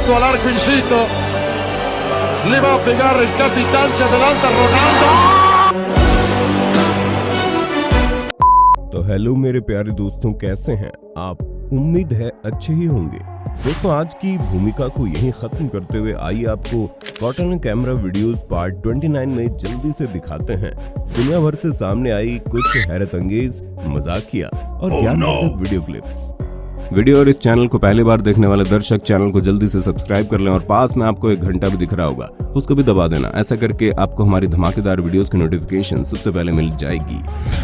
a l'arco insito, li va a pegare il capitán, se adelanta Ronaldo. तो hello मेरे प्यारे दोस्तों, कैसे हैं आप? उम्मीद है अच्छे ही होंगे। दोस्तों, आज की भूमिका को यहीं खत्म करते हुए आइए आपको कॉटन कैमरा वीडियोस पार्ट 29 में जल्दी से दिखाते हैं दुनिया भर से सामने आई कुछ हैरत अंगेज, मजाकिया और ज्ञानवर्धक वीडियो क्लिप्स। वीडियो और इस चैनल को पहली बार देखने वाले दर्शक चैनल को जल्दी से सब्सक्राइब कर लें और पास में आपको एक घंटा भी दिख रहा होगा, उसको भी दबा देना। ऐसा करके आपको हमारी धमाकेदार वीडियोस की नोटिफिकेशन सबसे पहले मिल जाएगी।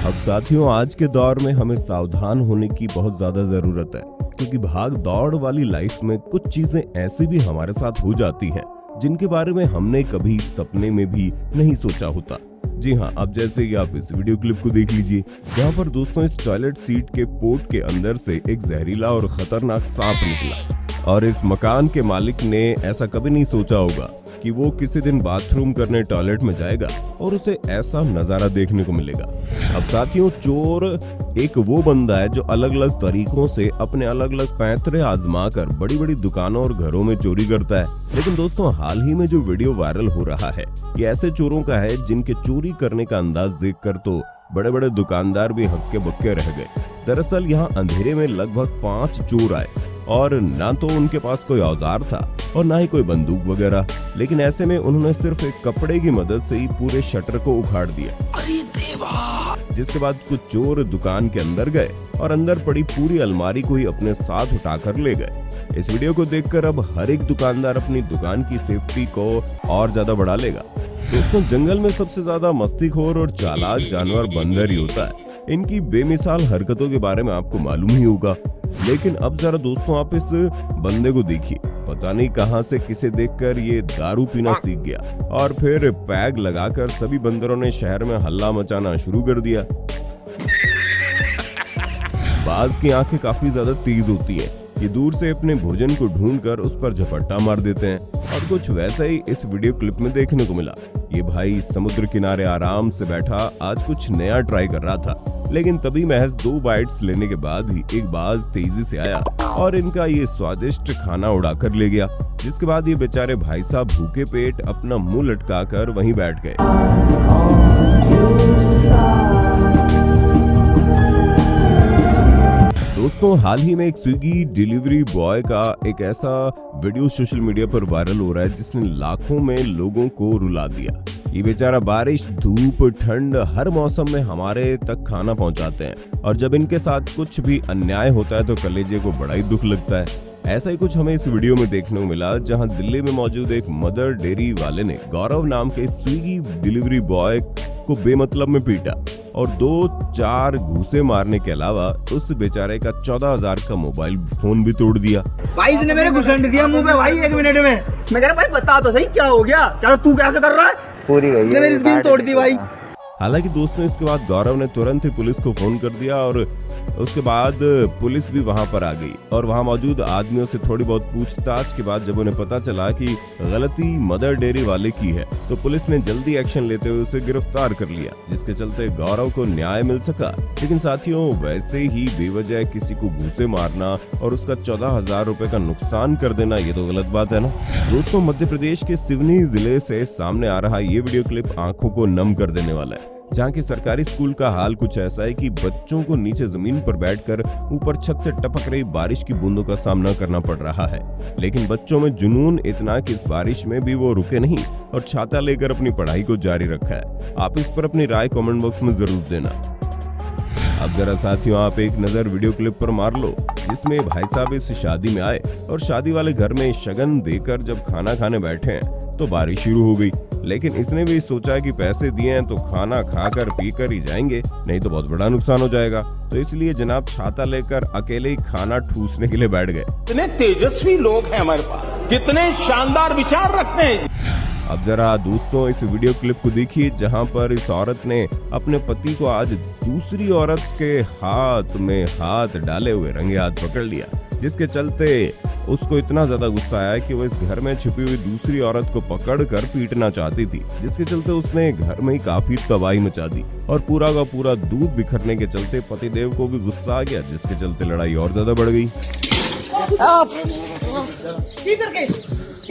अब साथियों, आज के दौर में हमें सावधान होने की बहुत ज्यादा जरूरत है, क्योंकि भाग दौड़ वाली लाइफ में कुछ चीजें ऐसी भी हमारे साथ हो जाती हैं जिनके बारे में हमने कभी सपने में भी नहीं सोचा होता। जी हाँ, अब जैसे कि आप इस वीडियो क्लिप को देख लीजिए, जहाँ पर दोस्तों इस टॉयलेट सीट के पोर्ट के अंदर से एक जहरीला और खतरनाक सांप निकला। और इस मकान के मालिक ने ऐसा कभी नहीं सोचा होगा कि वो किसी दिन बाथरूम करने टॉयलेट में जाएगा और उसे ऐसा नजारा देखने को मिलेगा। अब साथियों, चोर एक वो बंदा है जो अलग अलग तरीकों से अपने अलग अलग पैंतरे आजमा कर बड़ी बड़ी दुकानों और घरों में चोरी करता है। लेकिन दोस्तों, हाल ही में जो वीडियो वायरल हो रहा है, ये ऐसे चोरों का है जिनके चोरी करने का अंदाज देखकर तो बड़े बड़े दुकानदार भी हक्के बक्के रह गए। दरअसल यहाँ अंधेरे में लगभग 5 चोर आए और ना तो उनके पास कोई औजार था और ना ही कोई बंदूक वगैरह, लेकिन ऐसे में उन्होंने सिर्फ एक कपड़े की मदद से ही पूरे शटर को उखाड़ दिया। अरे देवा! जिसके बाद कुछ चोर दुकान के अंदर गए और अंदर पड़ी पूरी अलमारी को ही अपने साथ उठाकर ले गए। इस वीडियो को देखकर अब हर एक दुकानदार अपनी दुकान की सेफ्टी को और ज्यादा बढ़ा लेगा। दोस्तों, जंगल में सबसे ज्यादा मस्तीखोर और चालाक जानवर बंदर ही होता है। इनकी बेमिसाल हरकतों के बारे में आपको मालूम ही होगा, लेकिन अब जरा दोस्तों आप इस बंदे को देखिए। पता नहीं कहां से किसे देखकर ये दारू पीना सीख गया और फिर पैग लगाकर सभी बंदरों ने शहर में हल्ला मचाना शुरू कर दिया। बाज की आंखें काफी ज्यादा तेज होती हैं। ये दूर से अपने भोजन को ढूंढकर उस पर झपट्टा मार देते हैं और कुछ वैसा ही इस वीडियो क्लिप में देखने को मिला। ये भाई समुद्र किनारे आराम से बैठा आज कुछ नया ट्राई कर रहा था, लेकिन तभी महज 2 बाइट्स लेने के बाद ही एक बाज तेजी से आया और इनका ये स्वादिष्ट खाना उड़ाकर ले गया। जिसके बाद ये बेचारे भाई साहब भूखे पेट अपना मुंह लटकाकर वहीं बैठ गए। दोस्तों, हाल ही में एक स्विगी डिलीवरी बॉय का एक ऐसा वीडियो सोशल मीडिया पर वायरल हो रहा है जिसने लाखों में लोगों को रुला दिया। ये बेचारा बारिश, धूप, ठंड हर मौसम में हमारे तक खाना पहुंचाते हैं और जब इनके साथ कुछ भी अन्याय होता है तो कलेजे को बड़ा ही दुख लगता है। ऐसा ही कुछ हमें इस वीडियो में देखने को मिला, जहां दिल्ली में मौजूद एक मदर डेयरी वाले ने गौरव नाम के स्विगी डिलीवरी बॉय को बेमतलब में पीटा और 2-4 घूंसे मारने के अलावा उस बेचारे का 14,000 का मोबाइल फोन भी तोड़ दिया। भाई इसने मेरे घुसंड दिया मुंह पे भाई 1 मिनट में। मैं कह रहा भाई बता तो सही क्या हो गया, क्या तू कैसे कर रहा है? पूरी गई है, मेरी स्क्रीन तोड़ दी भाई। हालांकि दोस्तों, इसके बाद गौरव ने तुरंत ही पुलिस को फोन कर दिया और उसके बाद पुलिस भी वहां पर आ गई और वहां मौजूद आदमियों से थोड़ी बहुत पूछताछ के बाद जब उन्हें पता चला कि गलती मदर डेयरी वाले की है तो पुलिस ने जल्दी एक्शन लेते हुए उसे गिरफ्तार कर लिया, जिसके चलते गौरव को न्याय मिल सका। लेकिन साथियों, वैसे ही बेवजह किसी को घूंसे मारना और उसका 14,000 रुपए का नुकसान कर देना, ये तो गलत बात है ना। दोस्तों, मध्य प्रदेश के सिवनी जिले से सामने आ रहा ये वीडियो क्लिप आंखों को नम कर देने वाला है, जहाँ की सरकारी स्कूल का हाल कुछ ऐसा है कि बच्चों को नीचे जमीन पर बैठकर ऊपर छत से टपक रही बारिश की बूंदों का सामना करना पड़ रहा है। लेकिन बच्चों में जुनून इतना कि इस बारिश में भी वो रुके नहीं और छाता लेकर अपनी पढ़ाई को जारी रखा है। आप इस पर अपनी राय कमेंट बॉक्स में जरूर देना। अब जरा साथियों आप एक नजर वीडियो क्लिप पर मार लो, जिसमें भाई साहब इस शादी में आए और शादी वाले घर में शगन देकर जब खाना खाने बैठे हैं तो बारिश शुरू हो गई। लेकिन इसने भी सोचा कि पैसे दिए हैं तो खाना खाकर पीकर ही जाएंगे, नहीं तो बहुत बड़ा नुकसान हो जाएगा। तो इसलिए जनाब छाता लेकर अकेले ही खाना ठूसने के लिए बैठ गए। कितने तेजस्वी लोग हैं हमारे पास, कितने शानदार विचार रखते हैं। अब जरा दोस्तों इस वीडियो क्लिप को देखिए, जहां पर इस औरत ने अपने पति को आज दूसरी औरत के हाथ में हाथ डाले हुए रंगे हाथ पकड़ लिया, जिसके चलते उसको इतना ज्यादा गुस्सा आया कि वो इस घर में छुपी हुई दूसरी औरत को पकड़कर पीटना चाहती थी, जिसके चलते उसने घर में ही काफी तबाही मचा दी और पूरा का पूरा दूध बिखरने के चलते पतिदेव को भी गुस्सा आ गया, जिसके चलते लड़ाई और ज्यादा बढ़ गई। अब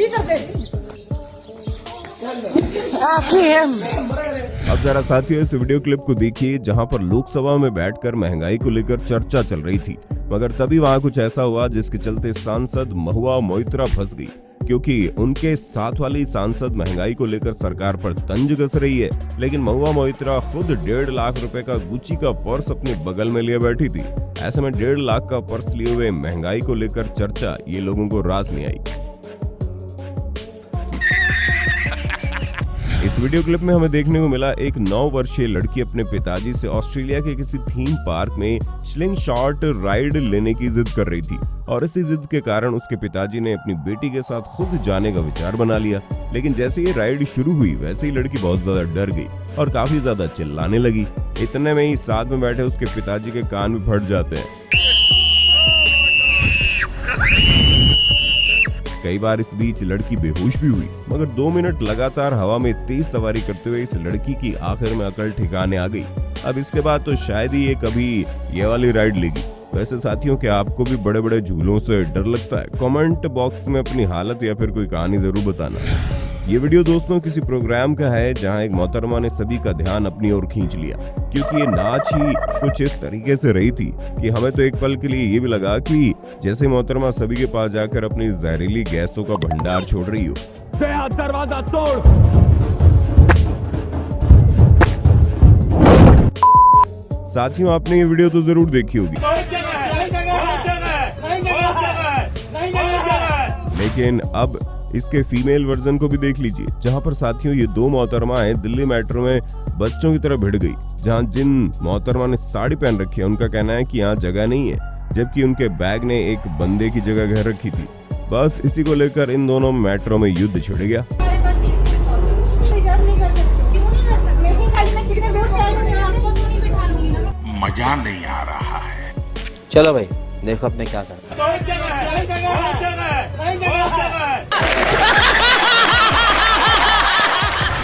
जरा साथियों इस वीडियो क्लिप को देखिए जहां पर लोकसभा में बैठकर महंगाई को लेकर चर्चा चल रही थी, मगर तभी वहां कुछ ऐसा हुआ जिसके चलते सांसद महुआ मोइत्रा फंस गई, क्योंकि उनके साथ वाली सांसद महंगाई को लेकर सरकार पर तंज कस रही है, लेकिन महुआ मोइत्रा खुद 1.5 लाख रुपए का गुच्ची का पर्स अपने बगल में लिए बैठी थी। ऐसे में 1.5 लाख का पर्स लिए हुए महंगाई को लेकर चर्चा ये लोगों को रास नहीं आई। इस वीडियो क्लिप में हमें देखने को मिला एक 9 वर्षीय लड़की अपने पिताजी से ऑस्ट्रेलिया के किसी थीम पार्क में स्लिंग शॉट राइड लेने की जिद कर रही थी, और इसी जिद के कारण उसके पिताजी ने अपनी बेटी के साथ खुद जाने का विचार बना लिया। लेकिन जैसे ये राइड शुरू हुई वैसे ही लड़की बहुत ज्यादा डर गई और काफी ज्यादा चिल्लाने लगी। इतने में ही साथ में बैठे उसके पिताजी के कान भी फट जाते हैं। कई बार इस बीच लड़की बेहोश भी हुई, मगर 2 मिनट लगातार हवा में तेज सवारी करते हुए इस लड़की की आखिर में अकल ठिकाने आ गई। अब इसके बाद तो शायद ही ये कभी ये वाली राइड लेगी। वैसे साथियों, क्या आपको भी बड़े बड़े झूलों से डर लगता है? कमेंट बॉक्स में अपनी हालत या फिर कोई कहानी जरूर बताना। ये वीडियो दोस्तों किसी प्रोग्राम का है जहां एक मोहतरमा ने सभी का ध्यान अपनी ओर खींच लिया, क्योंकि ये नाच ही कुछ इस तरीके से रही थी कि हमें तो एक पल के लिए ये भी लगा कि जैसे मोहतरमा सभी के पास जाकर अपनी जहरीली गैसों का भंडार छोड़ रही हो। गया दरवाजा तोड़। साथियों, आपने ये वीडियो तो जरूर देखी होगी, लेकिन अब इसके फीमेल वर्जन को भी देख लीजिए, जहां पर साथियों ये 2 मोहतरमाएं दिल्ली मेट्रो में बच्चों की तरह भिड़ गई। जहां जिन मोहतरमा ने साड़ी पहन रखी है उनका कहना है कि यहाँ जगह नहीं है, जबकि उनके बैग ने एक बंदे की जगह घेर रखी थी। बस इसी को लेकर इन दोनों मेट्रो में युद्ध छिड़ गया। मजा नहीं आ रहा है। चलो भाई देखो अपने क्या करता है।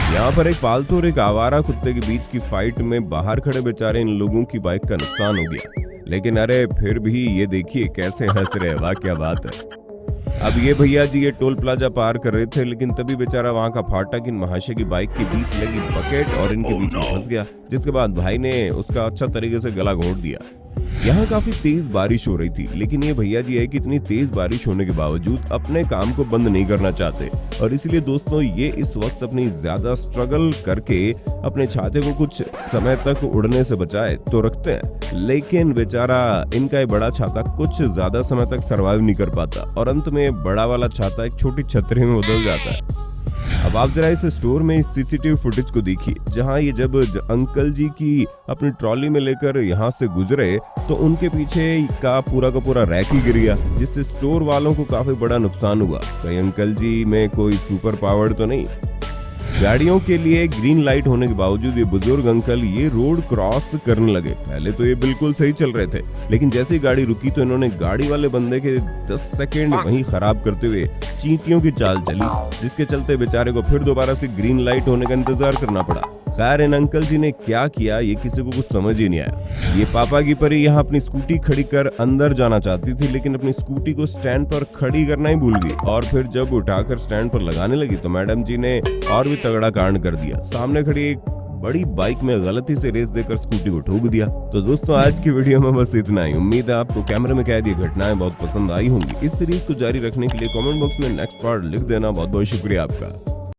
यहाँ पर एक पालतू और एक आवारा कुत्ते के बीच की फाइट में बाहर खड़े बेचारे इन लोगों की बाइक का नुकसान हो गया, लेकिन अरे फिर भी ये देखिए कैसे हंस रहे, वाह क्या बात है। अब ये भैया जी ये टोल प्लाजा पार कर रहे थे, लेकिन तभी बेचारा वहां का फाटक इन महाशय की बाइक के बीच लगी बकेट और इनके बीच में फंस गया, जिसके बाद भाई ने उसका अच्छा तरीके से गला घोंट दिया। यहाँ काफी तेज बारिश हो रही थी, लेकिन ये भैया जी है कि इतनी तेज बारिश होने के बावजूद अपने काम को बंद नहीं करना चाहते, और इसलिए दोस्तों ये इस वक्त अपनी ज्यादा स्ट्रगल करके अपने छाते को कुछ समय तक उड़ने से बचाए तो रखते हैं, लेकिन बेचारा इनका ये बड़ा छाता कुछ ज्यादा समय तक सरवाइव नहीं कर पाता और अंत में बड़ा वाला छाता एक छोटी छतरी में बदल जाता है। अब आप जरा इस स्टोर में इस सीसीटीवी फुटेज को देखिए, जहां ये जब अंकल जी की अपनी ट्रॉली में लेकर यहां से गुजरे तो उनके पीछे का पूरा रैक ही गिर गया, जिससे स्टोर वालों को काफी बड़ा नुकसान हुआ। कहीं अंकल जी में कोई सुपर पावर तो नहीं? गाड़ियों के लिए ग्रीन लाइट होने के बावजूद ये बुजुर्ग अंकल ये रोड क्रॉस करने लगे। पहले तो ये बिल्कुल सही चल रहे थे, लेकिन जैसे ही गाड़ी रुकी तो इन्होंने गाड़ी वाले बंदे के 10 सेकंड वहीं खराब करते हुए चींटियों की चाल चली, जिसके चलते बेचारे को फिर दोबारा से ग्रीन लाइट होने का इंतजार करना पड़ा। खैर इन अंकल जी ने क्या किया ये किसी को कुछ समझ ही नहीं आया। ये पापा की परी यहाँ अपनी स्कूटी खड़ी कर अंदर जाना चाहती थी, लेकिन अपनी स्कूटी को स्टैंड पर खड़ी करना ही भूल गई, और फिर जब उठाकर स्टैंड पर लगाने लगी तो मैडम जी ने और भी तगड़ा कांड कर दिया। सामने खड़ी एक बड़ी बाइक में गलती से रेस देकर स्कूटी को ठोक दिया। तो दोस्तों आज की वीडियो में बस इतना ही। उम्मीद है आपको कैमरे में कैद ये घटनाएं बहुत पसंद आई होंगी। इस सीरीज को जारी रखने के लिए कमेंट बॉक्स में नेक्स्ट पार्ट लिख देना। बहुत बहुत शुक्रिया आपका।